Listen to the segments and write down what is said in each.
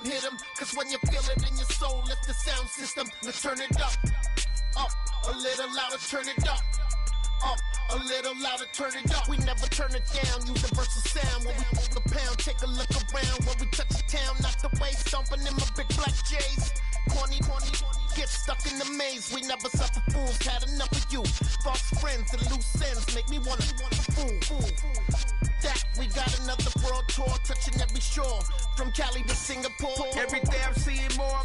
hit 'em, cause when you feel it in your soul, lift the sound system. Let's turn it up, a little louder, turn it up, a little louder, turn it up. We never turn it down, universal sound. When we move the pound, take a look around. When we touch the town, knock the way, stomping in my big black J's. Corny, get stuck in the maze. We never suffer fools, had enough of you. False friends and loose ends make me wanna fool. That we got another world tour, touching every shore, from Cali to Singapore. Every day I'm seeing more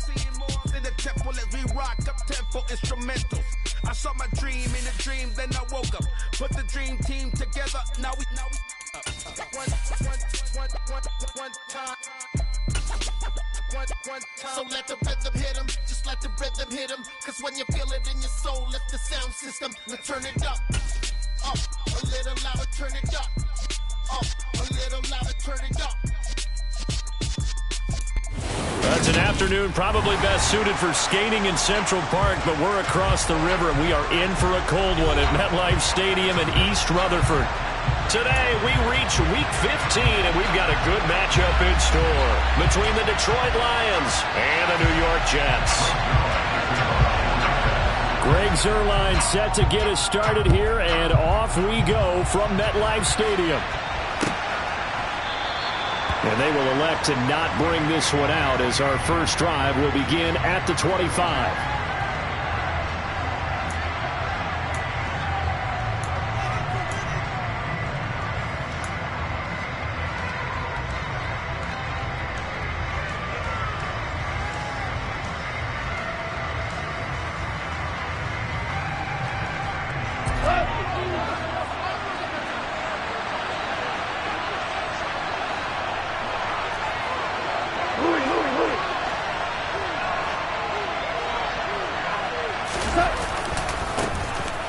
in the temple as we rock up tempo instrumentals. I saw my dream in a dream, then I woke up. Put the dream team together. Now we one time. So let the rhythm hit 'em, just let the rhythm hit 'em. Cause when you feel it in your soul, lift the sound system. Let's turn it up, a little louder, turn it up, a little louder, turn it up. That's an afternoon probably best suited for skating in Central Park, but we're across the river and we are in for a cold one at MetLife Stadium in East Rutherford. Today, we reach Week 15, and we've got a good matchup in store between the Detroit Lions and the New York Jets. Greg Zuerlein set to get us started here, and off we go from MetLife Stadium. And they will elect to not bring this one out as our first drive will begin at the 25.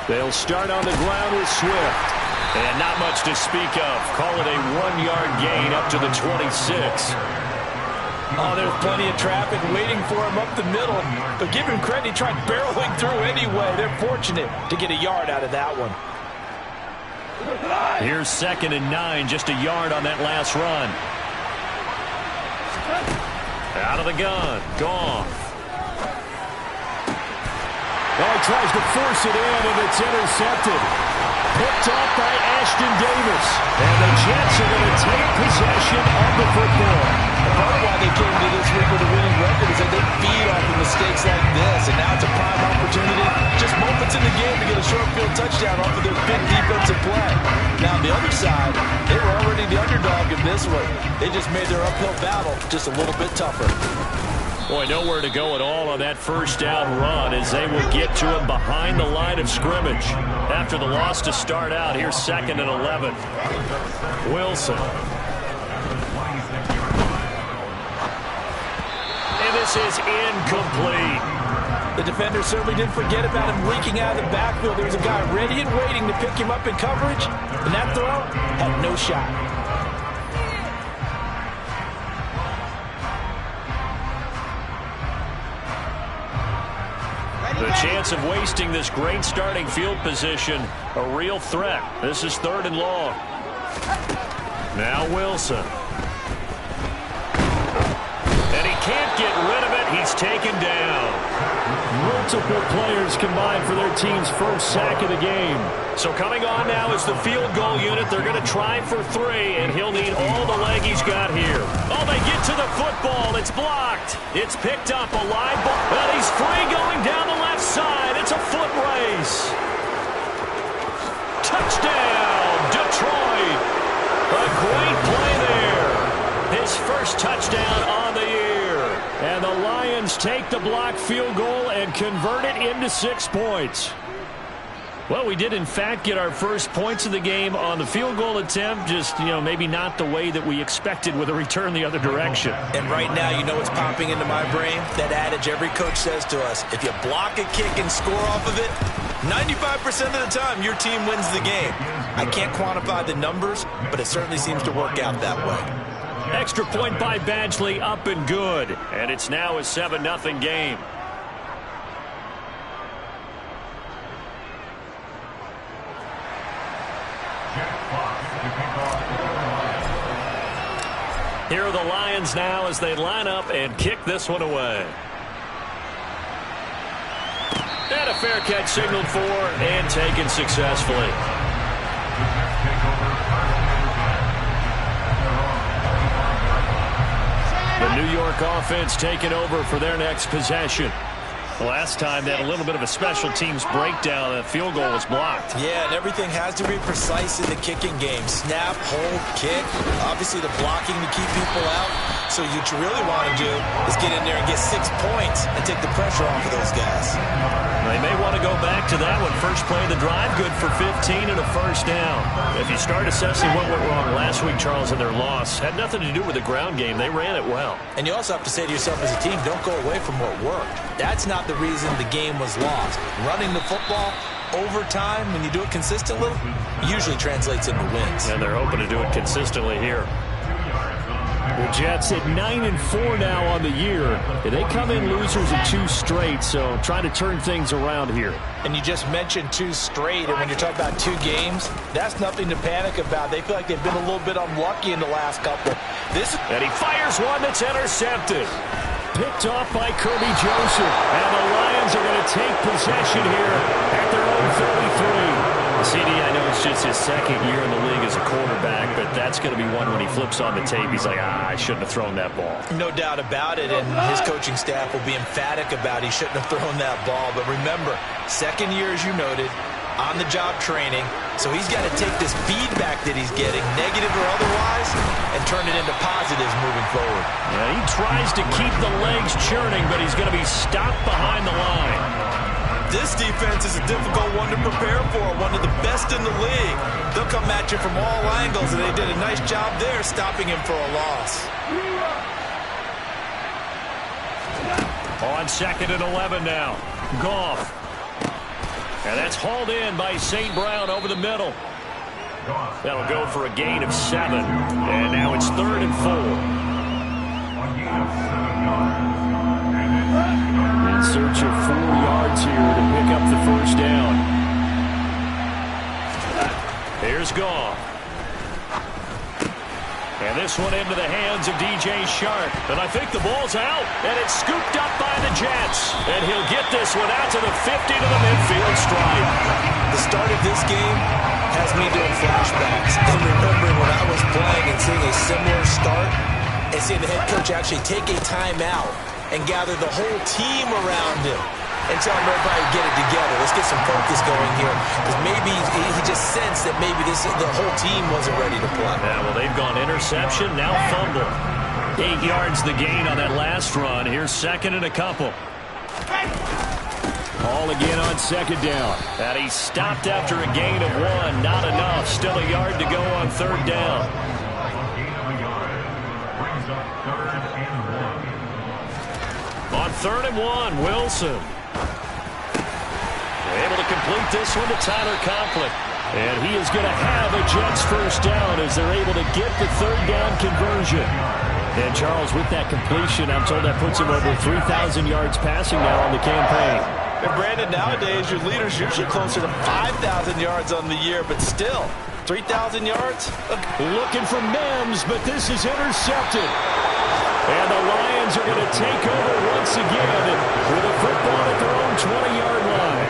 They'll start on the ground with Swift. And not much to speak of. Call it a 1-yard gain up to the 26. Oh, there's plenty of traffic waiting for him up the middle. But give him credit, he tried barreling through anyway. They're fortunate to get a yard out of that one. Here's 2nd and 9, just a yard on that last run. Out of the gun, gone. Oh, he tries to force it in, and it's intercepted. Picked off by Ashton Davis. And the Jets are going to take possession of the football. Part of why they came to this week with a winning record is that they feed off of mistakes like this, and now it's a prime opportunity, just moments in the game, to get a short field touchdown off of their big defensive play. Now, on the other side, they were already the underdog in this one. They just made their uphill battle just a little bit tougher. Boy, nowhere to go at all on that first down run as they will get to him behind the line of scrimmage. After the loss to start out, here's 2nd and 11. Wilson. And this is incomplete. The defender certainly didn't forget about him leaking out of the backfield. There was a guy ready and waiting to pick him up in coverage, and that throw had no shot. The chance of wasting this great starting field position, a real threat. This is 3rd and long. Now Wilson. And he can't get rid of it. He's taken down. Multiple players combined for their team's first sack of the game. So coming on now is the field goal unit. They're going to try for 3, and he'll need all the leg he's got here. Oh, they get to the football. It's blocked. It's picked up, a live ball. Well, he's free going down the left side. It's a foot race. Touchdown, Detroit. A great play there. His first touchdown on the year. And the Lions take the block field goal and convert it into 6 points. Well, we did, in fact, get our first points of the game on the field goal attempt. Just, maybe not the way that we expected with a return the other direction. And right now, what's popping into my brain? That adage every coach says to us, if you block a kick and score off of it, 95% of the time, your team wins the game. I can't quantify the numbers, but it certainly seems to work out that way. Extra point by Badgley, up and good. And it's now a 7-0 game. Here are the Lions now as they line up and kick this one away. And a fair catch signaled for and taken successfully. The New York offense taking over for their next possession. Last time they had a little bit of a special teams breakdown. The field goal was blocked. Yeah, and everything has to be precise in the kicking game. Snap, hold, kick. Obviously the blocking to keep people out. So what you really want to do is get in there and get 6 points and take the pressure off of those guys. They may want to go back to that one. First play of the drive, good for 15 and a first down. If you start assessing what went wrong last week, Charles, in their loss, had nothing to do with the ground game. They ran it well. And you also have to say to yourself as a team, don't go away from what worked. That's not the reason the game was lost. Running the football over time, when you do it consistently, usually translates into wins. And they're hoping to do it consistently here. The Jets at 9-4 now on the year. They come in losers in 2 straight, so trying to turn things around here. And you just mentioned 2 straight, and when you're talking about 2 games, that's nothing to panic about. They feel like they've been a little bit unlucky in the last couple. And he fires one that's intercepted. Picked off by Kirby Joseph. And the Lions are going to take possession here at their own 33. CD, I know it's just his second year in the league as a quarterback, but that's going to be one when he flips on the tape. He's like, I shouldn't have thrown that ball. No doubt about it, and his coaching staff will be emphatic about he shouldn't have thrown that ball. But remember, second year, as you noted, on-the-job training, so he's got to take this feedback that he's getting, negative or otherwise, and turn it into positives moving forward. Yeah, he tries to keep the legs churning, but he's going to be stopped behind the line. This defense is a difficult one to prepare for, one of the best in the league. They'll come at you from all angles, and they did a nice job there stopping him for a loss. On 2nd and 11 now. Goff. And that's hauled in by St. Brown over the middle. That'll go for a gain of 7. And now it's 3rd and 4. In search of 4 yards here to pick up the first down. Here's Goff. And this one into the hands of DJ Shark. And I think the ball's out. And it's scooped up by the Jets. And he'll get this one out to the 50 to the midfield stripe. The start of this game has me doing flashbacks. And remembering when I was playing and seeing a similar start and seeing the head coach actually take a timeout and gather the whole team around him and tell everybody to get it together. Let's get some focus going here. Because maybe he just sensed that maybe the whole team wasn't ready to play. Yeah, well, they've gone interception, now fumble. 8 yards the gain on that last run. Here's 2nd and a couple. Ball again on 2nd down. And he stopped after a gain of 1. Not enough. Still a yard to go on 3rd down. On 3rd and 1, Wilson. Able to complete this one to Tyler Conklin. And he is going to have a Jets first down as they're able to get the 3rd down conversion. And Charles, with that completion, I'm told that puts him over 3,000 yards passing now on the campaign. And Brandon, nowadays your leader's usually closer to 5,000 yards on the year, but still, 3,000 yards? Looking for Mims, but this is intercepted. And the Lions are going to take over once again with a football at their own 20-yard line.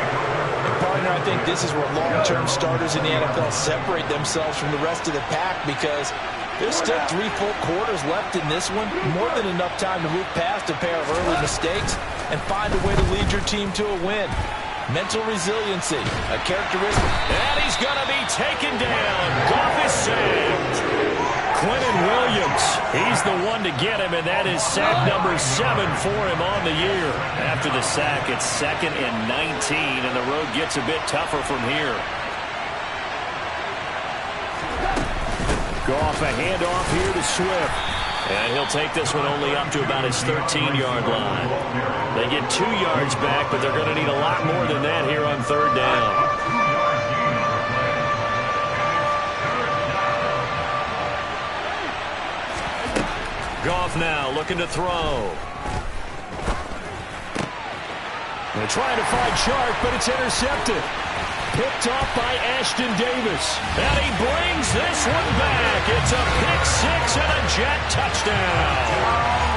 And partner, I think this is where long-term starters in the NFL separate themselves from the rest of the pack, because there's still 3 full quarters left in this one. More than enough time to move past a pair of early mistakes and find a way to lead your team to a win. Mental resiliency, a characteristic. And he's going to be taken down. Goff is sacked. Quentin Williams, he's the one to get him, and that is sack number 7 for him on the year. After the sack, it's 2nd and 19, and the road gets a bit tougher from here. Goff, a handoff here to Swift. And he'll take this one only up to about his 13-yard line. They get 2 yards back, but they're going to need a lot more than that here on 3rd down. Goff now looking to throw. They're trying to find Shark, but it's intercepted. picked off by Ashton Davis. And he brings this one back. It's a pick six and a Jet touchdown.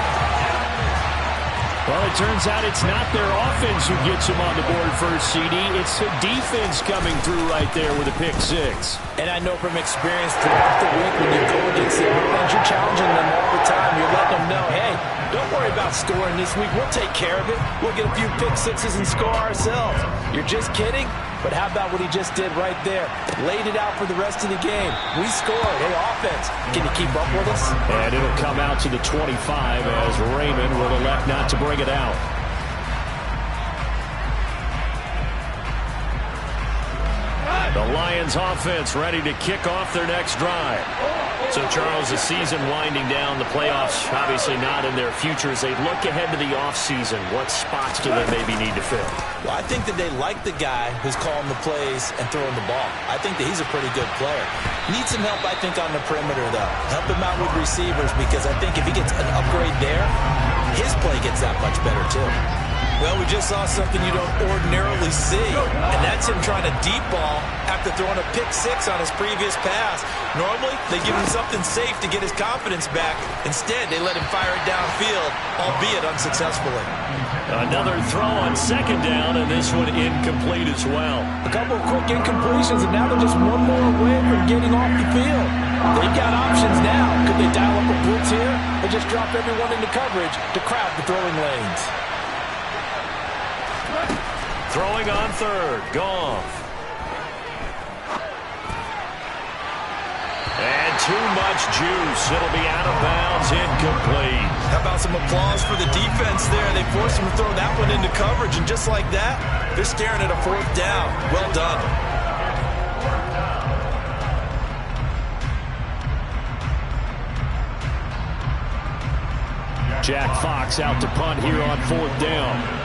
Well, it turns out it's not their offense who gets them on the board first, CD. It's the defense coming through right there with a pick six. And I know from experience throughout the week when you go against the offense, you're challenging them all the time. You're letting them know, hey, don't worry about scoring this week. We'll take care of it. We'll get a few pick sixes and score ourselves. You're just kidding? But how about what he just did right there? Laid it out for the rest of the game. We scored. Hey, offense, can you keep up with us? And it'll come out to the 25 as Raymond will elect not to bring it out. The Lions offense ready to kick off their next drive. So, Charles, the season winding down, the playoffs obviously not in their future. As they look ahead to the offseason, what spots do they maybe need to fill? Well, I think that they like the guy who's calling the plays and throwing the ball. I think that he's a pretty good player. Needs some help, I think, on the perimeter, though. Help him out with receivers, because I think if he gets an upgrade there, his play gets that much better, too. Well, we just saw something you don't ordinarily see, and that's him trying to deep ball after throwing a pick six on his previous pass. Normally, they give him something safe to get his confidence back. Instead, they let him fire it downfield, albeit unsuccessfully. Another throw on second down, and this one incomplete as well. A couple of quick incompletions, and now they're just one more away from getting off the field. They've got options now. Could they dial up a blitz here, or just drop everyone into coverage to crowd the throwing lanes? Throwing on third, Goff. And too much juice. It'll be out of bounds, incomplete. How about some applause for the defense there? They forced him to throw that one into coverage, and just like that, they're staring at a fourth down. Well done. Jack Fox out to punt here on fourth down.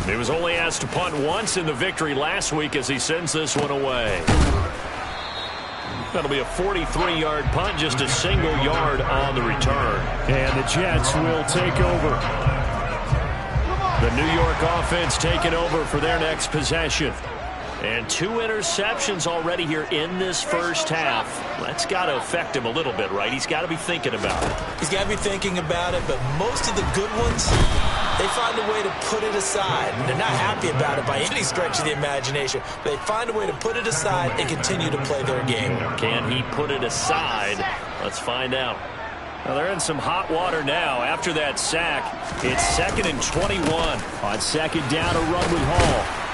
He was only asked to punt once in the victory last week as he sends this one away. That'll be a 43-yard punt, just a single yard on the return. And the Jets will take over. The New York offense taking over for their next possession. And 2 interceptions already here in this first half. That's got to affect him a little bit, right? He's got to be thinking about it. He's got to be thinking about it, but most of the good ones, they find a way to put it aside. They're not happy about it by any stretch of the imagination. They find a way to put it aside and continue to play their game. Can he put it aside? Let's find out. Well, they're in some hot water now. After that sack, it's 2nd and 21. On second down, a run with Hall.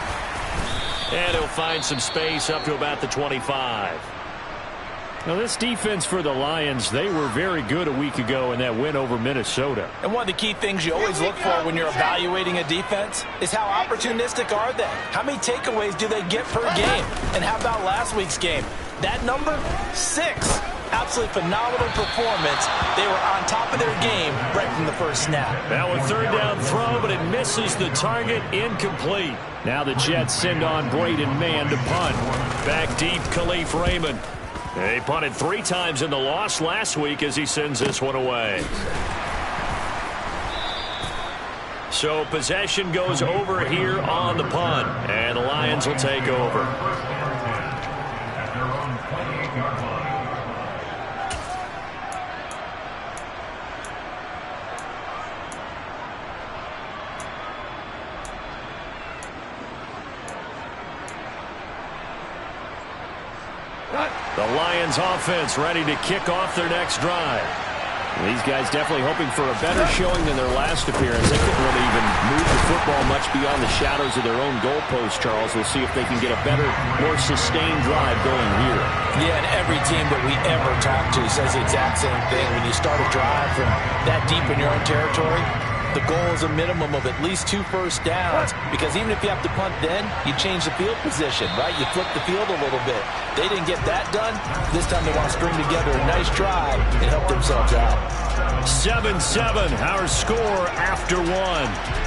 And he'll find some space up to about the 25. Now, this defense for the Lions, they were very good a week ago in that win over Minnesota. And one of the key things you always look for when you're evaluating a defense is how opportunistic are they? How many takeaways do they get per game? And how about last week's game? That number? 6. Absolutely phenomenal performance. They were on top of their game right from the first snap. Now a third down throw, but it misses the target, incomplete. Now the Jets send on Braden Mann to punt. Back deep, Khalif Raymond. They punted 3 times in the loss last week as he sends this one away. So possession goes over here on the punt, and the Lions will take over. The Lions offense ready to kick off their next drive. These guys definitely hoping for a better showing than their last appearance. They couldn't really even move the football much beyond the shadows of their own goalpost, Charles. We'll see if they can get a better, more sustained drive going here. Yeah, and every team that we ever talk to says the exact same thing. When you start a drive from that deep in your own territory, the goal is a minimum of at least 2 first downs, because even if you have to punt then, you change the field position, right? You flip the field a little bit. They didn't get that done. This time they want to string together a nice drive and help themselves out. 7-7, our score after 1.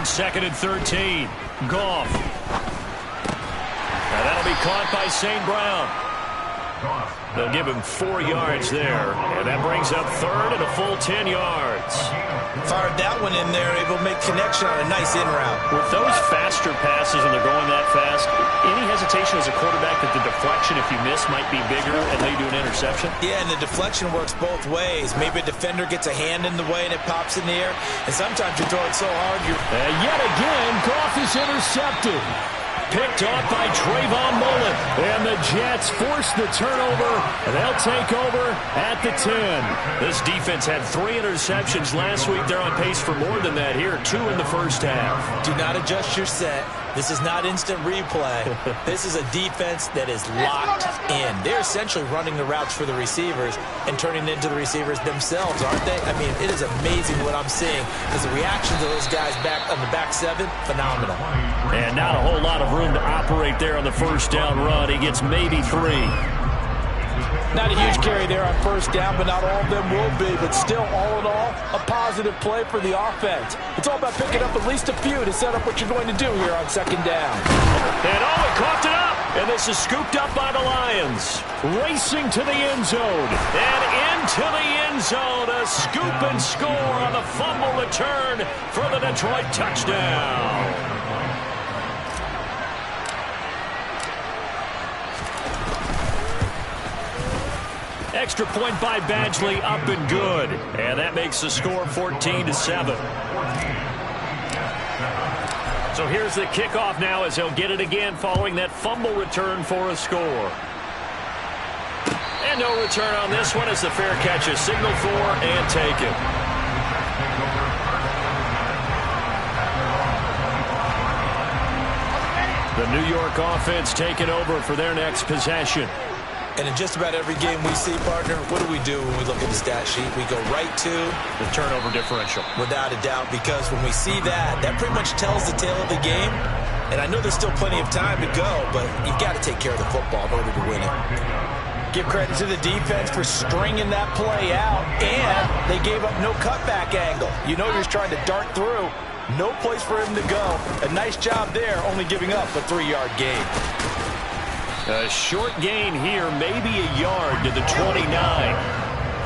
on 2nd and 13. Goff. Now that'll be caught by St. Brown. They'll give him 4 yards there, and that brings up 3rd and a full 10 yards. Fired that one in there, able to make connection on a nice in route. With those faster passes and they're going that fast, any hesitation as a quarterback that the deflection, if you miss, might be bigger and lead to an interception? Yeah, and the deflection works both ways. Maybe a defender gets a hand in the way and it pops in the air, and sometimes you throw it so hard you're... Yet again, Goff is intercepted. Picked off by Trayvon Mullen. And the Jets force the turnover. And they'll take over at the 10. This defense had 3 interceptions last week. They're on pace for more than that here. 2 in the first half. Do not adjust your set. This is not instant replay. This is a defense that is locked in. They're essentially running the routes for the receivers and turning it into the receivers themselves, aren't they? I mean, it is amazing what I'm seeing because the reactions of those guys back on the back 7, phenomenal. And not a whole lot of room to operate there on the first down run. He gets maybe 3. Not a huge carry there on first down, but not all of them will be. But still, all in all, a positive play for the offense. It's all about picking up at least a few to set up what you're going to do here on second down. And he coughed it up. And this is scooped up by the Lions. Racing to the end zone. And into the end zone. A scoop and score on the fumble return for the Detroit touchdown. Extra point by Badgley, up and good. And that makes the score 14-7. So here's the kickoff now as he'll get it again following that fumble return for a score. And no return on this one as the fair catch is signaled for and taken. The New York offense taking over for their next possession. And in just about every game we see, partner, what do we do when we look at the stat sheet? We go right to the turnover differential. Without a doubt, because when we see that, that pretty much tells the tale of the game. And I know there's still plenty of time to go, but you've got to take care of the football in order to win it. Give credit to the defense for stringing that play out, and they gave up no cutback angle. You know you're trying to dart through. No place for him to go. A nice job there, only giving up a 3-yard gain. A short gain here, maybe a yard to the 29.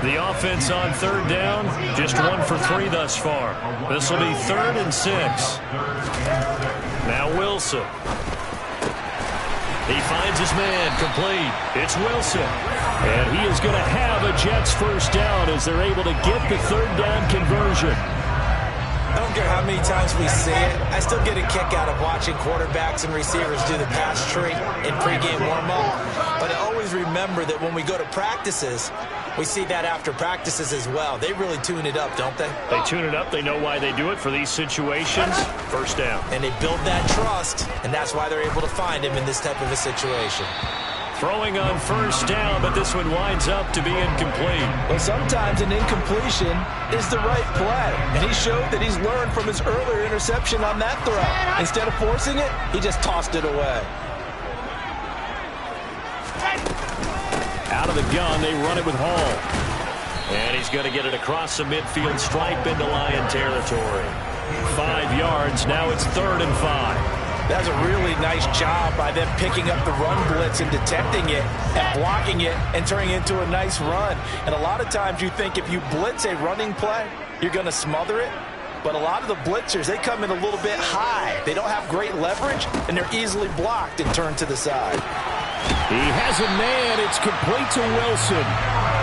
The offense on third down, just 1 for 3 thus far. This will be 3rd and 6. Now Wilson. He finds his man, complete. It's Wilson. And he is going to have a Jets first down as they're able to get the third down conversion. I don't care how many times we see it. I still get a kick out of watching quarterbacks and receivers do the pass tree in pregame warm-up. But I always remember that when we go to practices, we see that after practices as well. They really tune it up, don't they? They tune it up. They know why they do it for these situations. First down. And they build that trust, and that's why they're able to find him in this type of a situation. Throwing on first down, but this one winds up to be incomplete. Well, sometimes an incompletion is the right play. And he showed that he's learned from his earlier interception on that throw. Instead of forcing it, he just tossed it away. Out of the gun, they run it with Hall. And he's going to get it across the midfield stripe into Lion territory. 5 yards, now it's 3rd and 5. That's a really nice job by them picking up the run blitz and detecting it and blocking it and turning it into a nice run. And a lot of times you think if you blitz a running play, you're going to smother it. But a lot of the blitzers, they come in a little bit high. They don't have great leverage, and they're easily blocked and turned to the side. He has a man. It's complete to Wilson.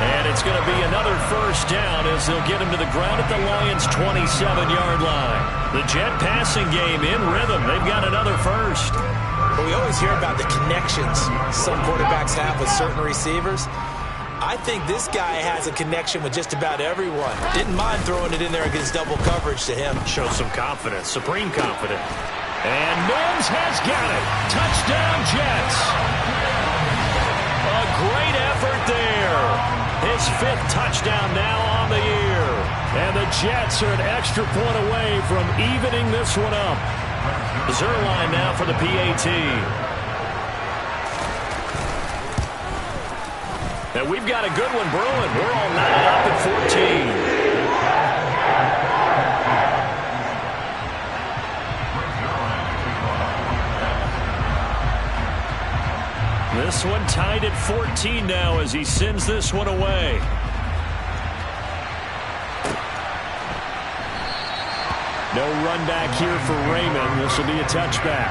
And it's going to be another first down as they'll get him to the ground at the Lions' 27-yard line. The Jet passing game in rhythm. They've got another first. But we always hear about the connections some quarterbacks have with certain receivers. I think this guy has a connection with just about everyone. Didn't mind throwing it in there against double coverage to him. Shows some confidence, supreme confidence. And Mims has got it. Touchdown, Jets. A great effort there. His 5th touchdown now on the year. And the Jets are an extra point away from evening this one up. Zerline now for the PAT. And we've got a good one brewing. We're all knotted up at 14. This one tied at 14 now as he sends this one away. No run back here for Raymond. This will be a touchback.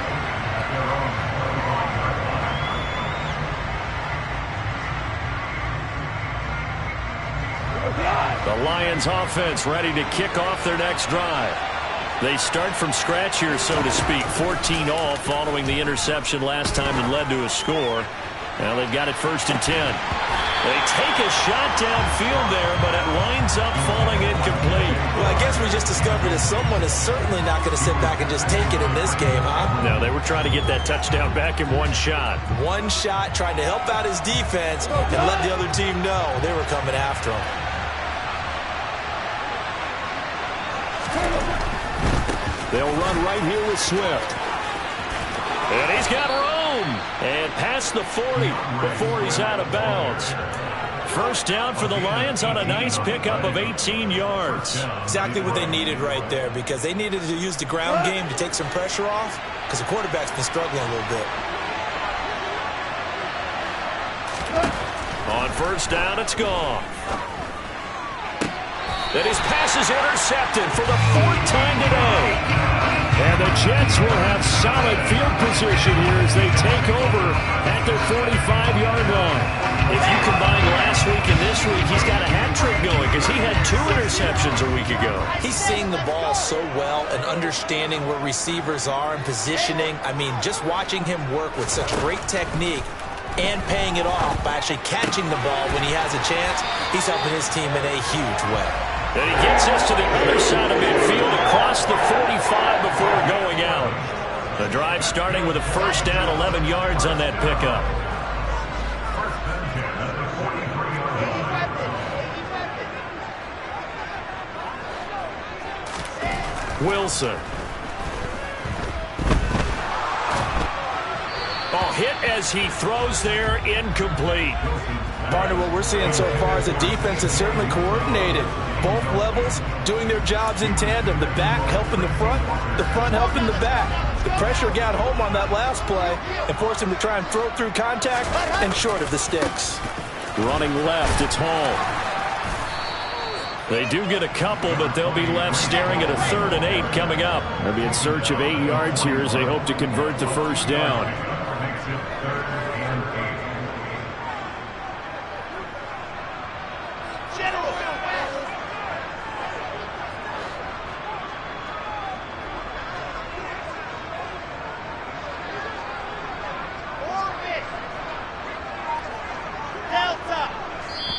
The Lions offense ready to kick off their next drive. They start from scratch here, so to speak. 14 all following the interception last time that led to a score. Now they've got it 1st and 10. They take a shot downfield there, but it winds up falling incomplete. Well, I guess we just discovered that someone is certainly not going to sit back and just take it in this game, huh? No, they were trying to get that touchdown back in one shot. One shot, trying to help out his defense and let the other team know they were coming after him. They'll run right here with Swift. And he's got room. And past the 40 before he's out of bounds. First down for the Lions on a nice pickup of 18 yards. Exactly what they needed right there, because they needed to use the ground game to take some pressure off, because the quarterback's been struggling a little bit. On first down, it's gone. Then his pass is intercepted for the 4th time today. And the Jets will have solid field position here as they take over at their 45-yard line. If you combine last week and this week, he's got a hat trick going because he had 2 interceptions a week ago. He's seeing the ball so well and understanding where receivers are and positioning. I mean, just watching him work with such great technique and paying it off by actually catching the ball when he has a chance, he's helping his team in a huge way. And he gets us to the other side of midfield across the 45 before going out. The drive starting with a first down, 11 yards on that pickup. Wilson. Oh, hit as he throws there, incomplete. Partner, what we're seeing so far is the defense is certainly coordinated. Both levels doing their jobs in tandem. The back helping the front helping the back. The pressure got home on that last play and forced him to try and throw through contact and short of the sticks. Running left, it's Hall. They do get a couple, but they'll be left staring at a 3rd and 8 coming up. They'll be in search of 8 yards here as they hope to convert the first down.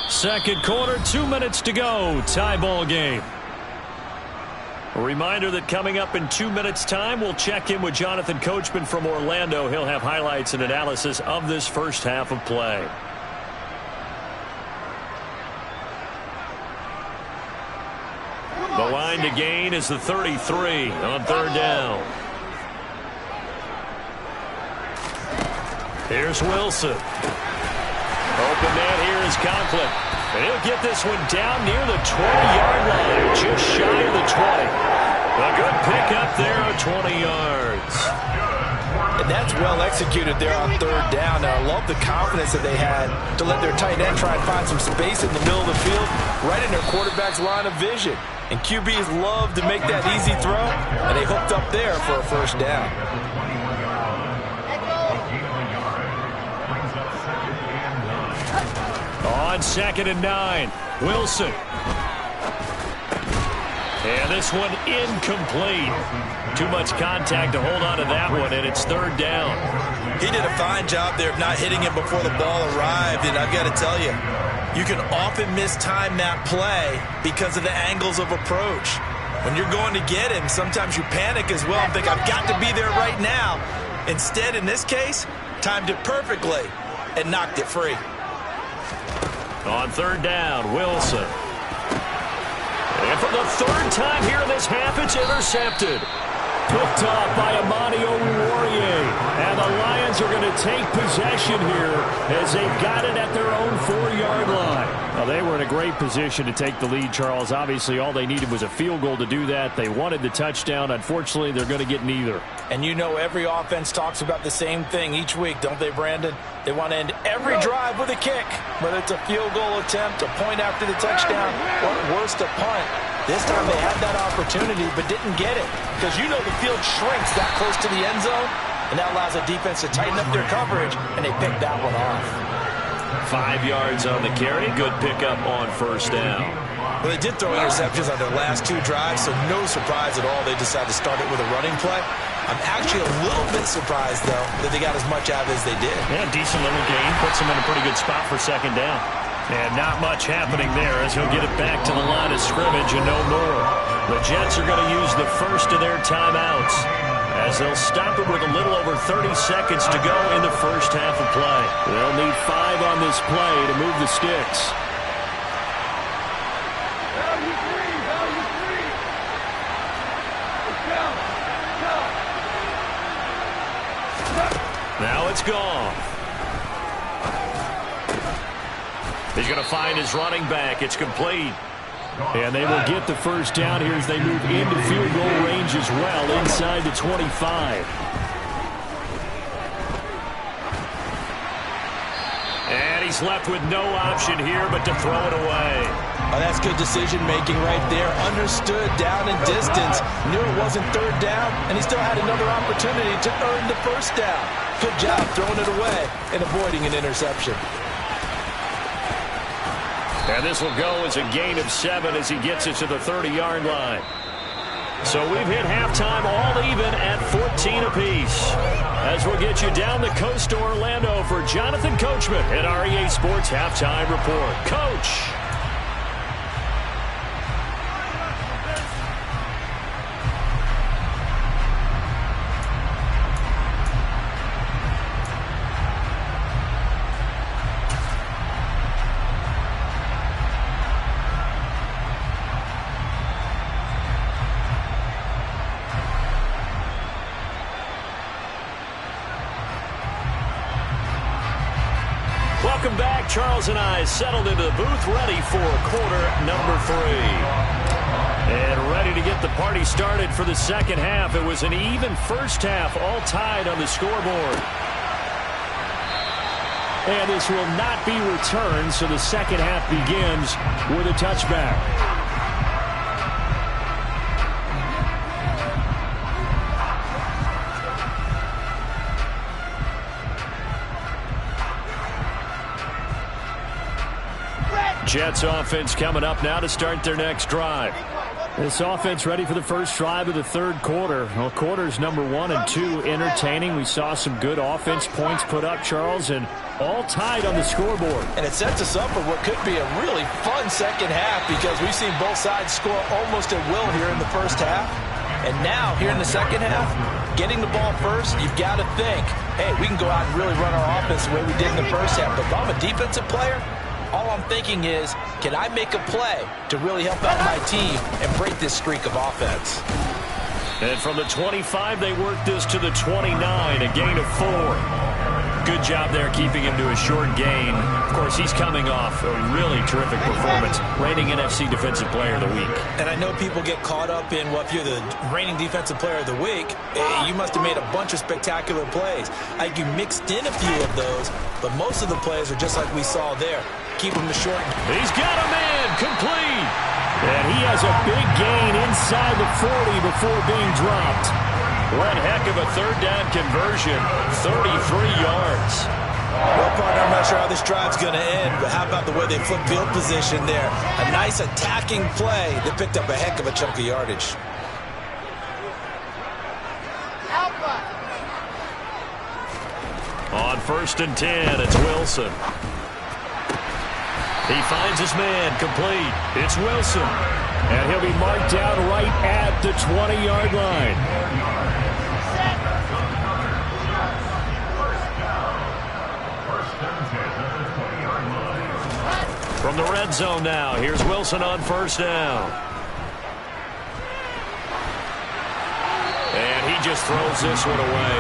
Second quarter, 2 minutes to go. Tie ball game. A reminder that coming up in 2 minutes' time, we'll check in with Jonathan Coachman from Orlando. He'll have highlights and analysis of this first half of play. The line to gain is the 33 on 3rd down. Here's Wilson. Open man here is Conklin. And he'll get this one down near the 20-yard line, just shy of the 20. A good pickup there on 20 yards. And that's well executed there on 3rd down. Now, I love the confidence that they had to let their tight end try and find some space in the middle of the field, right in their quarterback's line of vision. And QBs love to make that easy throw, and they hooked up there for a first down. On 2nd and 9, Wilson. And this one incomplete. Too much contact to hold on to that one, and it's 3rd down. He did a fine job there of not hitting him before the ball arrived, and I've got to tell you, you can often mistime that play because of the angles of approach. When you're going to get him, sometimes you panic as well and think, I've got to be there right now. Instead, in this case, timed it perfectly and knocked it free. On 3rd down, Wilson. And for the 3rd time here in this half, it's intercepted. Picked off by Amani Oruwariye. And the Lions are going to take possession here as they've got it at their own 4-yard line. Well, they were in a great position to take the lead, Charles. Obviously, all they needed was a field goal to do that. They wanted the touchdown. Unfortunately, they're going to get neither. And you know every offense talks about the same thing each week, don't they, Brandon? They want to end every drive with a kick, whether it's a field goal attempt, a point after the touchdown, or worse, a punt. This time they had that opportunity but didn't get it because you know the field shrinks that close to the end zone, and that allows the defense to tighten up their coverage, and they picked that one off. 5 yards on the carry. Good pickup on first down. Well, they did throw interceptions on their last 2 drives, so no surprise at all they decided to start it with a running play. I'm actually a little bit surprised, though, that they got as much out as they did. Yeah, decent little gain. Puts them in a pretty good spot for second down. And not much happening there as he'll get it back to the line of scrimmage and no more. The Jets are going to use the first of their timeouts as they'll stop it with a little over 30 seconds to go in the first half of play. They'll need 5 on this play to move the sticks. Now it's gone. He's going to find his running back. It's complete. And they will get the first down here as they move into field goal range as well, inside the 25. And he's left with no option here but to throw it away. Oh, that's good decision-making right there. Understood down and distance. Knew it wasn't third down, and he still had another opportunity to earn the first down. Good job throwing it away and avoiding an interception. And this will go as a gain of 7 as he gets it to the 30-yard line. So we've hit halftime all even at 14 apiece. As we'll get you down the coast to Orlando for Jonathan Coachman at our EA Sports Halftime Report. Coach. Welcome back. Charles and I settled into the booth, ready for quarter number 3. And ready to get the party started for the second half. It was an even first half, all tied on the scoreboard. And this will not be returned, so the second half begins with a touchback. Jets offense coming up now to start their next drive. This offense ready for the first drive of the third quarter. Well, quarters number 1 and 2 entertaining. We saw some good offense points put up, Charles, and all tied on the scoreboard. And it sets us up for what could be a really fun second half because we've seen both sides score almost at will here in the first half. And now, here in the second half, getting the ball first, you've got to think, hey, we can go out and really run our offense the way we did in the first half. But if I'm a defensive player, all I'm thinking is, can I make a play to really help out my team and break this streak of offense? And from the 25, they work this to the 29, a gain of 4. Good job there keeping him to a short gain. Of course, he's coming off a really terrific performance, reigning NFC Defensive Player of the Week. And I know people get caught up in, well, if you're the reigning Defensive Player of the Week, you must have made a bunch of spectacular plays. I think you mixed in a few of those, but most of the plays are just like we saw there. Keep him to short. He's got a man complete. And he has a big gain inside the 40 before being dropped. One heck of a third down conversion, 33 yards. Well, partner, I'm not sure how this drive's going to end, but how about the way they flip field position there? A nice attacking play that picked up a heck of a chunk of yardage. On 1st and 10, it's Wilson. He finds his man complete. It's Wilson. And he'll be marked down right at the 20-yard line. From the red zone now, here's Wilson on 1st down. And he just throws this one away.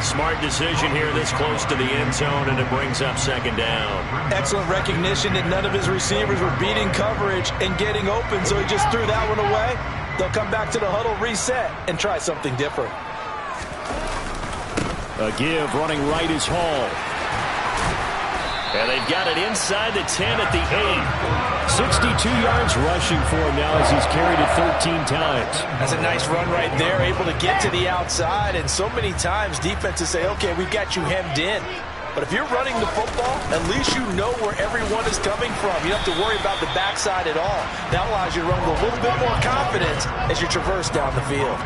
Smart decision here this close to the end zone, and it brings up second down. Excellent recognition that none of his receivers were beating coverage and getting open, so he just threw that one away. They'll come back to the huddle, reset, and try something different. A give running right is Hall. And they've got it inside the 10 at the 8. 62 yards rushing for him now as he's carried it 13 times. That's a nice run right there, able to get to the outside. And so many times defenses say, okay, we've got you hemmed in. But if you're running the football, at least you know where everyone is coming from. You don't have to worry about the backside at all. That allows you to run with a little bit more confidence as you traverse down the field.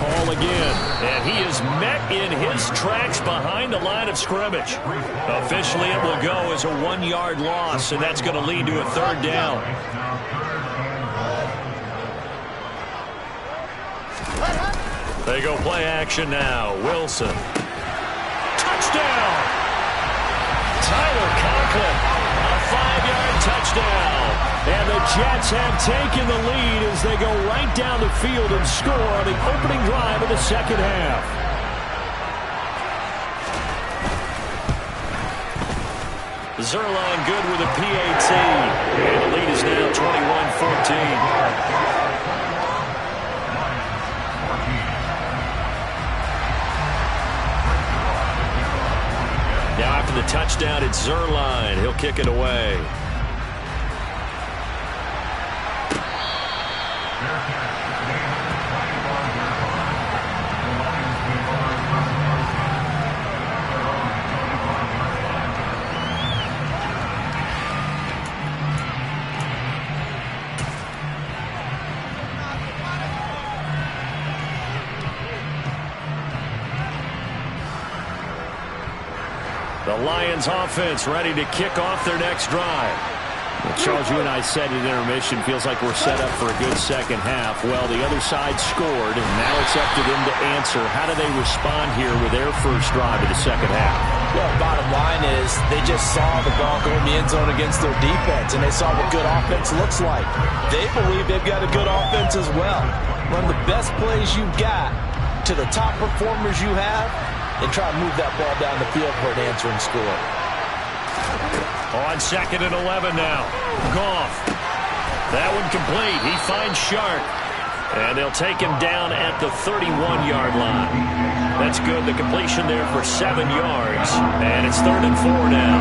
Hall again, and he is met in his tracks behind the line of scrimmage. Officially, it will go as a 1-yard loss, and that's going to lead to a third down. They go play action now. Wilson. Touchdown! Tyler Conklin, a 5-yard touchdown. And the Jets have taken the lead as they go right down the field and score on the opening drive of the second half. Zerline good with a PAT. And the lead is now 21-14. Now after the touchdown, it's Zerline. He'll kick it away. The Lions offense ready to kick off their next drive. Well, Charles, you and I said at intermission, feels like we're set up for a good second half. Well, the other side scored, and now it's up to them to answer. How do they respond here with their first drive of the second half? Well, bottom line is they just saw the ball go in the end zone against their defense, and they saw what good offense looks like. They believe they've got a good offense as well. Run the best plays you've got to the top performers you have, and try to move that ball down the field for an answering score. On 2nd and 11 now. Goff. That one complete. He finds Sharp. And they'll take him down at the 31-yard line. That's good. The completion there for 7 yards. And it's 3rd and 4 now.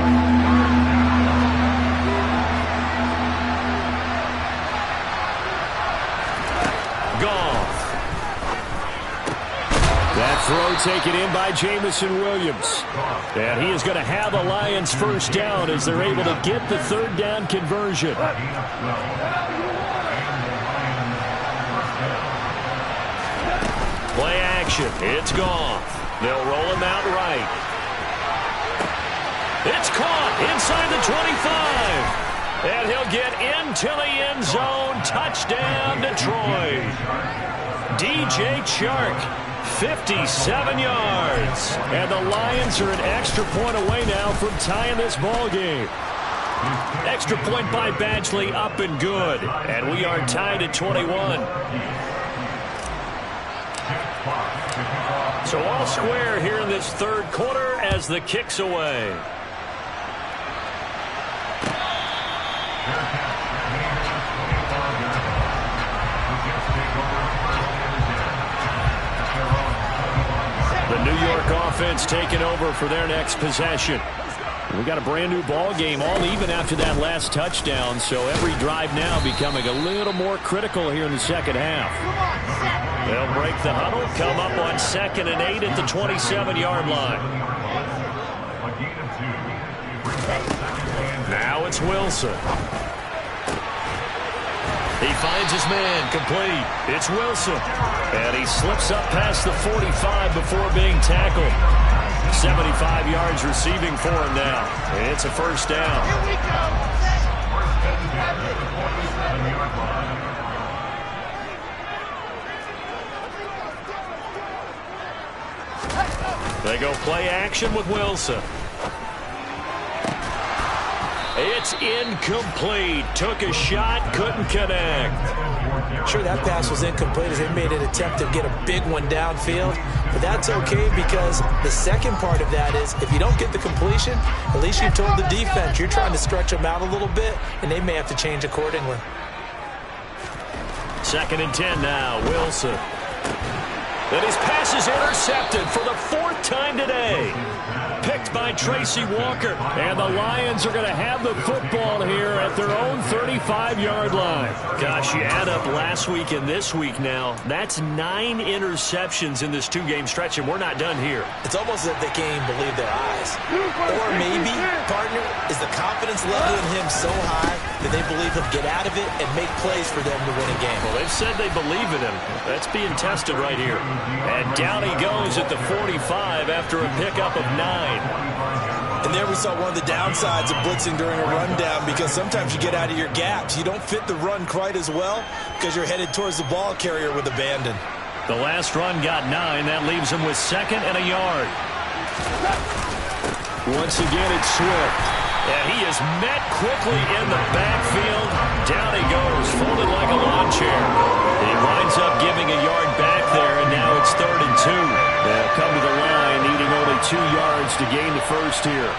Goff. That throw taken in by Jamison Williams. And he is going to have the Lions first down as they're able to get the third down conversion. Play action. It's Goff. They'll roll him out right. It's caught inside the 25. And he'll get into the end zone. Touchdown, Detroit. DJ Chark. 57 yards. And the Lions are an extra point away now from tying this ball game. Extra point by Badgley, up and good. And we are tied at 21. So all square here in this third quarter as the kick's away. The New York offense taking over for their next possession. We got a brand new ball game, all even after that last touchdown, so every drive now becoming a little more critical here in the second half. They'll break the huddle, come up on 2nd and 8 at the 27-yard line. Now it's Wilson. He finds his man, complete. It's Wilson. And he slips up past the 45 before being tackled. 75 yards receiving for him now. It's a first down. Here we go. Set. They go play action with Wilson. It's incomplete. Took a shot, couldn't connect. Sure, that pass was incomplete as they made an attempt to get a big one downfield. But that's okay because the second part of that is if you don't get the completion, at least you told the defense you're trying to stretch them out a little bit, and they may have to change accordingly. 2nd and 10 now, Wilson. And his pass is intercepted for the 4th time today. Picked by Tracy Walker. And the Lions are going to have the football here at their own 35-yard line. Gosh, you add up last week and this week now. That's 9 interceptions in this 2-game stretch, and we're not done here. It's almost as if they can't even believe their eyes. Or maybe, partner, is the confidence level in him so high that they believe he'll get out of it and make plays for them to win a game. Well, they've said they believe in him. That's being tested right here. And down he goes at the 45 after a pickup of 9. And there we saw one of the downsides of blitzing during a rundown because sometimes you get out of your gaps. You don't fit the run quite as well because you're headed towards the ball carrier with abandon. The last run got 9. That leaves him with 2nd and a yard. Once again, it's Swift. And he is met quickly in the backfield. Down he goes, folded like a lawn chair. He winds up giving a yard back there, and now it's 3rd and 2. They'll come to the line, needing only 2 yards to gain the first here.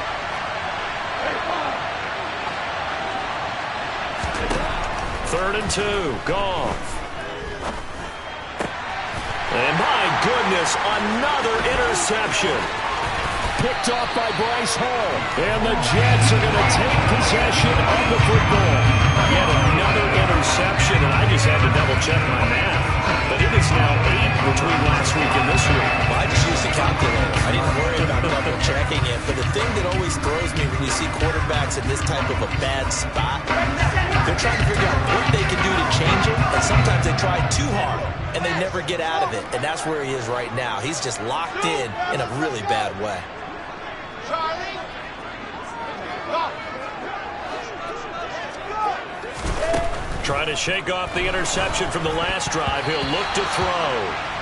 Third and 2, Goff. And my goodness, another interception. Picked off by Bryce Hall. And the Jets are going to take possession of the football. Yet another interception, and I just had to double-check my math. But it is now 8 between last week and this week. Well, I just used a calculator. I didn't worry about double-checking it. But the thing that always throws me when you see quarterbacks in this type of a bad spot, they're trying to figure out what they can do to change it, and sometimes they try too hard, and they never get out of it. And that's where he is right now. He's just locked in a really bad way. Trying to shake off the interception from the last drive. He'll look to throw.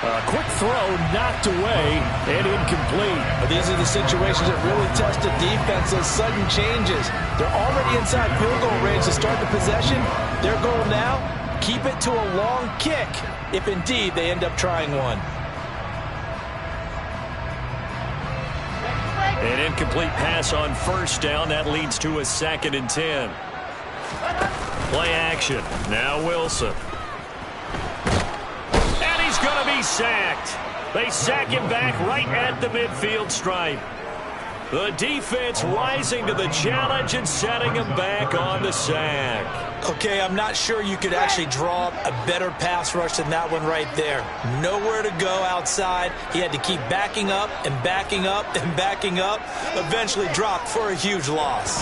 A quick throw knocked away and incomplete. These are the situations that really test a defense, those sudden changes. They're already inside field goal range to start the possession. Their goal now, keep it to a long kick, if indeed they end up trying one. An incomplete pass on 1st down. That leads to a 2nd and 10. Play action. Now Wilson. And he's going to be sacked. They sack him back right at the midfield stripe. The defense rising to the challenge and setting him back on the sack. Okay, I'm not sure you could actually draw up a better pass rush than that one right there. Nowhere to go outside. He had to keep backing up and backing up and backing up. Eventually dropped for a huge loss.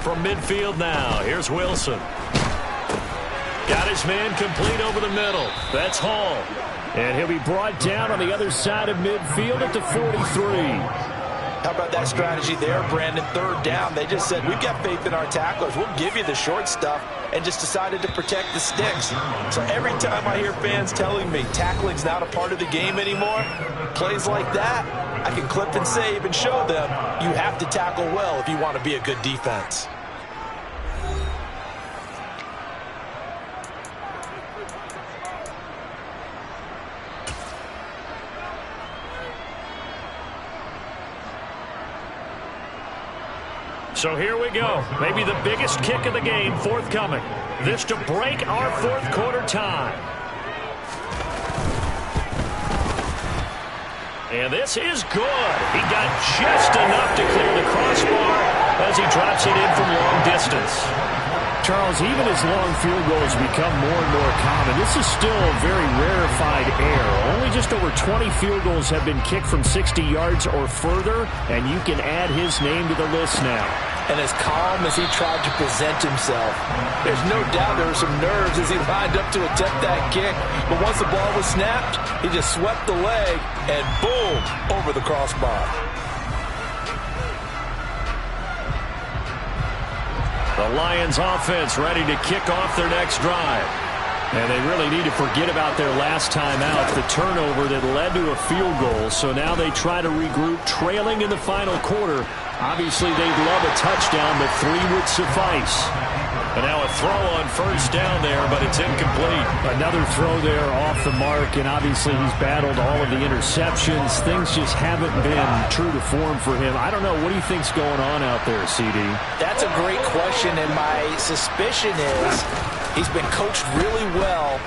From midfield now, here's Wilson. Got his man complete over the middle. That's Hall. And he'll be brought down on the other side of midfield at the 43. How about that strategy there, Brandon? 3rd down. They just said, we've got faith in our tacklers. We'll give you the short stuff, and just decided to protect the sticks. So every time I hear fans telling me tackling's not a part of the game anymore, plays like that, I can clip and save and show them you have to tackle well if you want to be a good defense. So here we go. Maybe the biggest kick of the game forthcoming. This to break our 4th quarter tie. And this is good. He got just enough to clear the crossbar as he drops it in from long distance. Charles, even as long field goals become more and more common, this is still a very rarefied air. Only just over 20 field goals have been kicked from 60 yards or further, and you can add his name to the list now. And as calm as he tried to present himself, there's no doubt there were some nerves as he lined up to attempt that kick. But once the ball was snapped, he just swept the leg and boom, over the crossbar. The Lions offense ready to kick off their next drive. And they really need to forget about their last time out, the turnover that led to a field goal. So now they try to regroup, trailing in the final quarter. Obviously, they'd love a touchdown, but 3 would suffice. And now a throw on first down there, but it's incomplete. Another throw there off the mark, and obviously he's battled all of the interceptions. Things just haven't been true to form for him. I don't know. What do you think's going on out there, CD? That's a great question, and my suspicion is he's been coached really well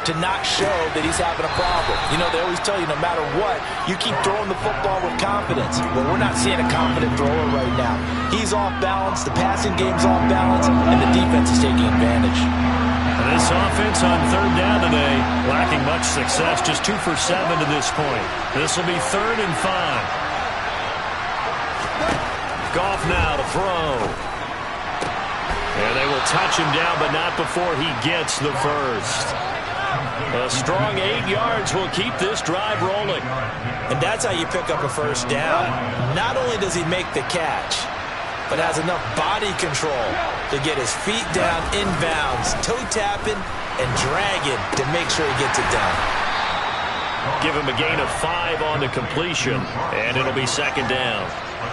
to not show that he's having a problem. You know, they always tell you no matter what, you keep throwing the football with confidence. Well, we're not seeing a confident thrower right now. He's off balance, the passing game's off balance, and the defense is taking advantage. And this offense on 3rd down today, lacking much success, just 2 for 7 to this point. This will be 3rd and 5. Goff now to throw. And they will touch him down, but not before he gets the first. A strong 8 yards will keep this drive rolling. And that's how you pick up a first down. Not only does he make the catch, but has enough body control to get his feet down inbounds, toe tapping and dragging to make sure he gets it done. Give him a gain of 5 on the completion, and it'll be 2nd down.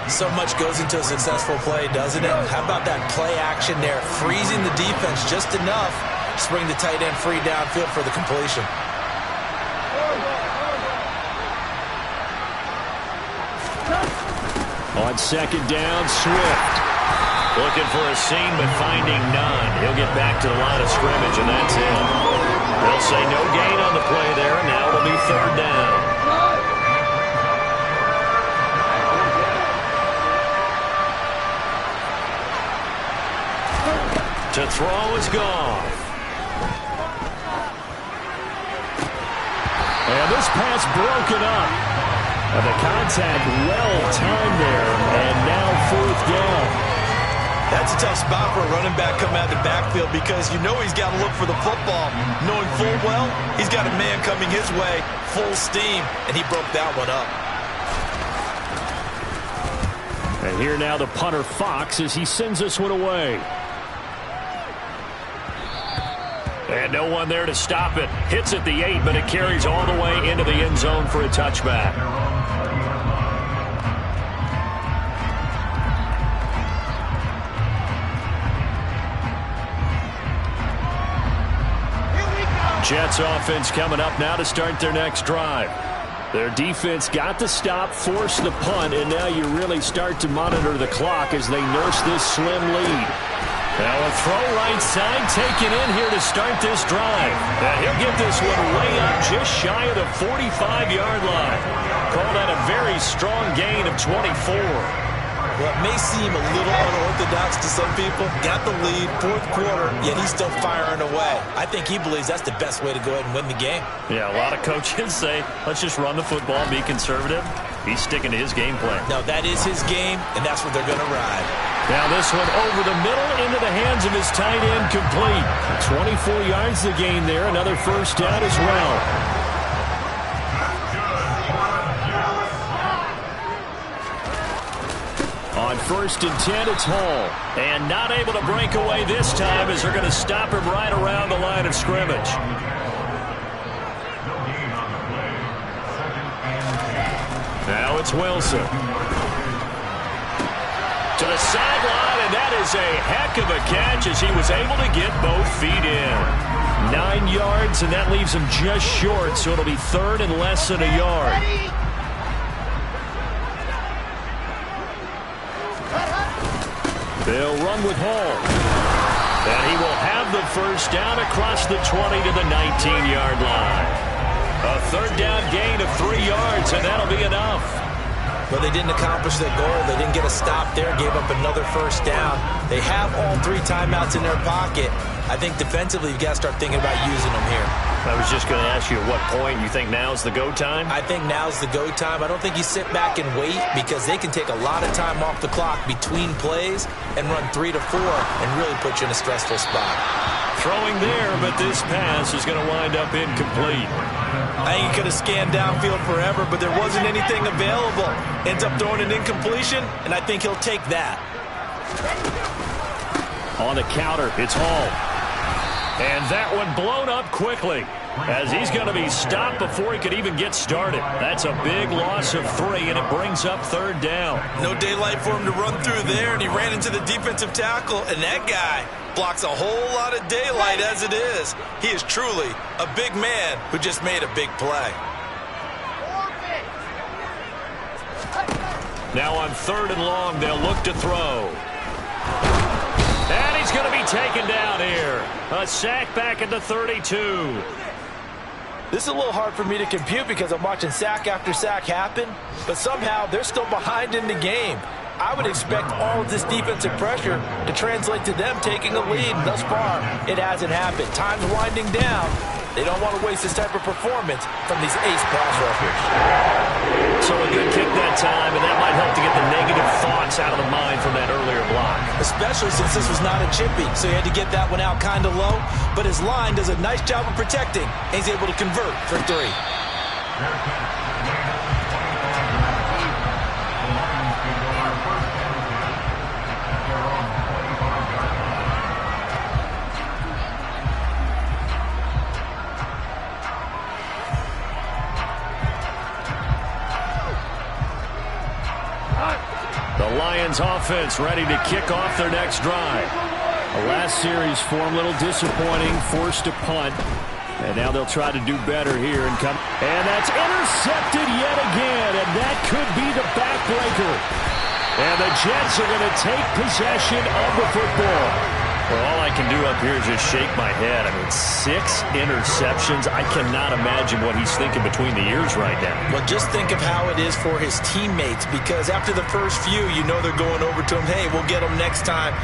So much goes into a successful play, doesn't it? How about that play action there, freezing the defense just enough to bring the tight end free downfield for the completion. On 2nd down, Swift. Looking for a seam, but finding none. He'll get back to the line of scrimmage, and that's it. They'll say no gain on the play there, and now it'll be 3rd down. To throw is gone. And this pass broken up. And the contact well-timed there, and now 4th down. That's a tough spot for a running back coming out of the backfield because you know he's got to look for the football. Knowing full well, he's got a man coming his way, full steam, and he broke that one up. And here now the punter Fox as he sends this one away. And no one there to stop it. Hits at the 8, but it carries all the way into the end zone for a touchback. Jets offense coming up now to start their next drive. Their defense got the stop, forced the punt, and now you really start to monitor the clock as they nurse this slim lead. Now a throw right side taken in here to start this drive. And he'll get this one way up just shy of the 45-yard line. Call that a very strong gain of 24. Well, it may seem a little unorthodox to some people. Got the lead, 4th quarter, yet he's still firing away. I think he believes that's the best way to go ahead and win the game. Yeah, a lot of coaches say, let's just run the football, be conservative. He's sticking to his game plan. No, that is his game, and that's what they're going to ride. Now this one over the middle into the hands of his tight end, complete. 24 yards the gain there, another first down as well. On 1st and 10, it's Hall. And not able to break away this time as they're going to stop him right around the line of scrimmage. Now it's Wilson. To the sideline, and that is a heck of a catch as he was able to get both feet in. 9 yards, and that leaves him just short, so it'll be 3rd and less than a yard. They'll run with Hall. And he will have the first down across the 20 to the 19-yard line. A 3rd down gain of 3 yards, and that'll be enough. But they didn't accomplish their goal. They didn't get a stop there, gave up another first down. They have all 3 timeouts in their pocket. I think defensively you've got to start thinking about using them here. I was just going to ask you at what point you think now's the go time? I think now's the go time. I don't think you sit back and wait because they can take a lot of time off the clock between plays and run 3 to 4 and really put you in a stressful spot. Throwing there, but this pass is going to wind up incomplete. I think he could have scanned downfield forever, but there wasn't anything available. Ends up throwing an incompletion, and I think he'll take that. On the counter, it's Hall. And that one blown up quickly, as he's going to be stopped before he could even get started. That's a big loss of 3, and it brings up 3rd down. No daylight for him to run through there, and he ran into the defensive tackle, and that guy blocks a whole lot of daylight as it is. He is truly a big man who just made a big play. Now on 3rd and long, they'll look to throw. And he's going to be taken down here. A sack back at the 32. This is a little hard for me to compute because I'm watching sack after sack happen, but somehow they're still behind in the game. I would expect all of this defensive pressure to translate to them taking a lead. Thus far, it hasn't happened. Time's winding down. They don't want to waste this type of performance from these ace pass rushers. So a good kick that time, and that might help to get the negative thoughts out of the mind from that earlier block. Especially since this was not a chippy, so he had to get that one out kind of low. But his line does a nice job of protecting, and he's able to convert for 3. The Lions offense ready to kick off their next drive. The last series for them a little disappointing, forced a punt. And now they'll try to do better here and come. And that's intercepted yet again, and that could be the backbreaker. And the Jets are going to take possession of the football. Well, all I can do up here is just shake my head. I mean, 6 interceptions. I cannot imagine what he's thinking between the ears right now. Well, just think of how it is for his teammates, because after the first few, you know they're going over to him, hey, we'll get him next time.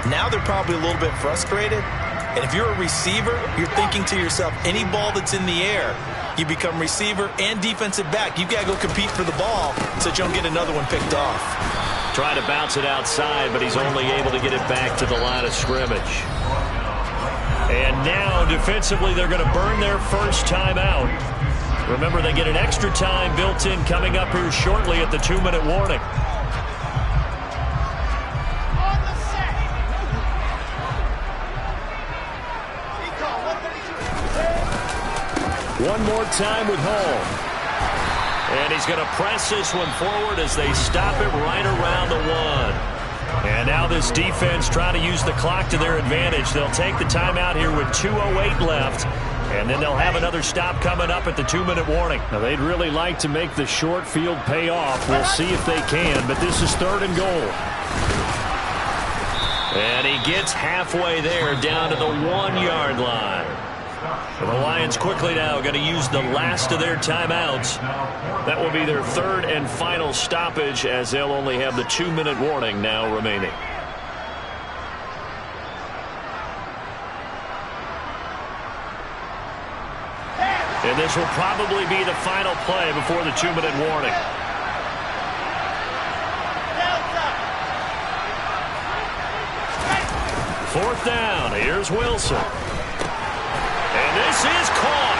Now they're probably a little bit frustrated. And if you're a receiver, you're thinking to yourself, any ball that's in the air, you become receiver and defensive back. You've got to go compete for the ball so that you don't get another one picked off. Trying to bounce it outside, but he's only able to get it back to the line of scrimmage. And now, defensively, they're going to burn their first timeout. Remember, they get an extra time built in coming up here shortly at the 2-minute warning. One more time with Hall. And he's going to press this one forward as they stop it right around the 1. And now this defense trying to use the clock to their advantage. They'll take the timeout here with 2:08 left. And then they'll have another stop coming up at the 2-minute warning. Now, they'd really like to make the short field pay off. We'll see if they can, but this is 3rd and goal. And he gets halfway there down to the 1-yard line. The Lions quickly now going to use the last of their timeouts. That will be their 3rd and final stoppage, as they'll only have the 2-minute warning now remaining. And this will probably be the final play before the 2-minute warning. Fourth down. Here's Wilson. And this is caught.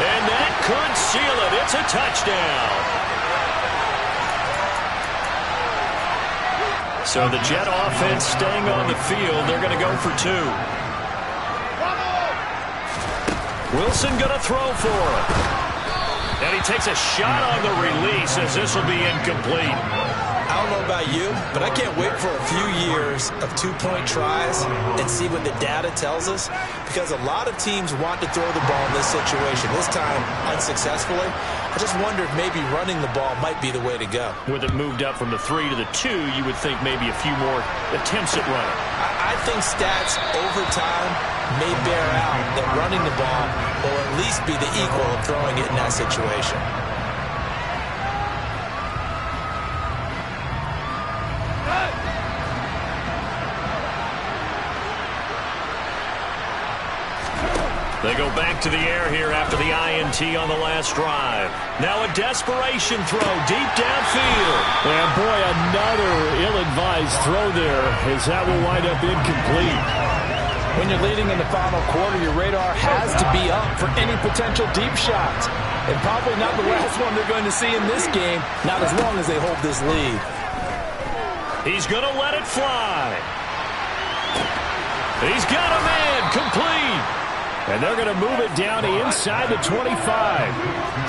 And that could seal it. It's a touchdown. So the Jet offense staying on the field. They're going to go for 2. Wilson going to throw for it. And he takes a shot on the release as this will be incomplete. I don't know about you, but I can't wait for a few years of 2-point tries and see what the data tells us, because a lot of teams want to throw the ball in this situation. This time, unsuccessfully. I just wonder if maybe running the ball might be the way to go. With it moved up from the 3 to the 2, you would think maybe a few more attempts at running. I think stats over time may bear out that running the ball will at least be the equal of throwing it in that situation. They go back to the air here after the INT on the last drive. Now a desperation throw deep downfield. And boy, another ill-advised throw there, as that will wind up incomplete. When you're leading in the final quarter, your radar has to be up for any potential deep shots. And probably not the last one they're going to see in this game, not as long as they hold this lead. He's going to let it fly. He's got a man complete. And they're going to move it down to inside the 25.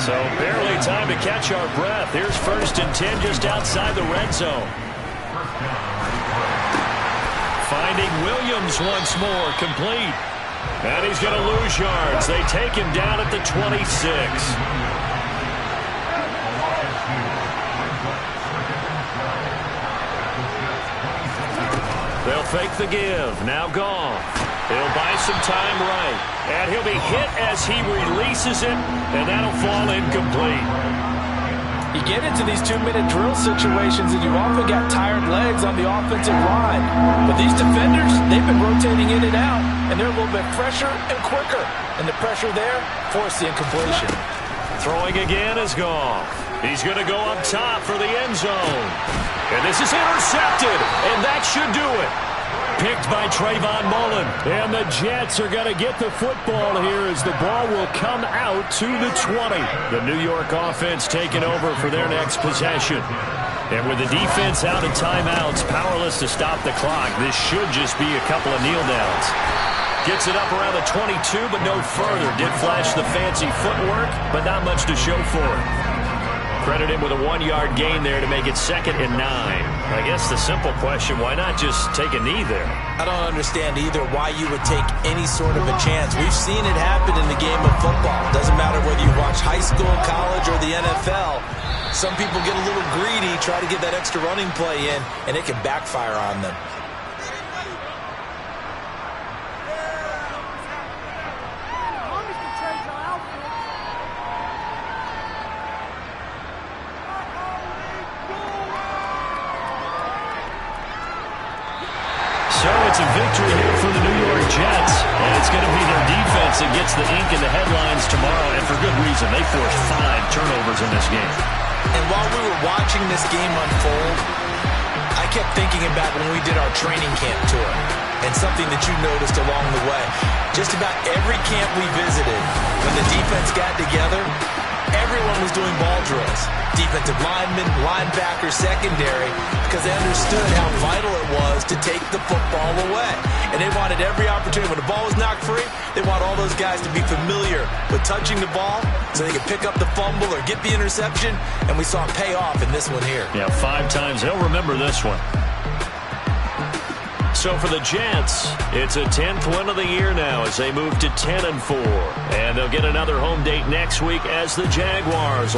So barely time to catch our breath. Here's 1st and 10 just outside the red zone. Finding Williams once more, complete. And he's going to lose yards. They take him down at the 26. They'll fake the give. Now Goff. He'll buy some time right. And he'll be hit as he releases it, and that'll fall incomplete. You get into these 2-minute drill situations, and you often got tired legs on the offensive line. But these defenders, they've been rotating in and out, and they're a little bit fresher and quicker. And the pressure there forced the incompletion. Throwing again is Goff. He's going to go up top for the end zone. And this is intercepted, and that should do it. Picked by Trayvon Mullen. And the Jets are going to get the football here as the ball will come out to the 20. The New York offense taking over for their next possession. And with the defense out of timeouts, powerless to stop the clock, this should just be a couple of kneel downs. Gets it up around the 22, but no further. Did flash the fancy footwork, but not much to show for it. Credit him with a 1-yard gain there to make it 2nd and 9. I guess the simple question, why not just take a knee there? I don't understand either why you would take any sort of a chance. We've seen it happen in the game of football. Doesn't matter whether you watch high school, college, or the NFL. Some people get a little greedy, try to get that extra running play in, and it can backfire on them. So it's a victory here for the New York Jets, and it's going to be their defense that gets the ink in the headlines tomorrow, and for good reason. They forced 5 turnovers in this game. And while we were watching this game unfold, I kept thinking about when we did our training camp tour, and something that you noticed along the way. Just about every camp we visited, when the defense got together, everyone was doing ball drills. Defensive linemen, linebackers, secondary, because they understood how vital it was to take the football away. And they wanted every opportunity. When the ball was knocked free, they want all those guys to be familiar with touching the ball so they could pick up the fumble or get the interception. And we saw it pay off in this one here. Yeah, 5 times. They'll remember this one. So for the Jets, it's a 10th win of the year now as they move to 10-4. And they'll get another home date next week as the Jaguars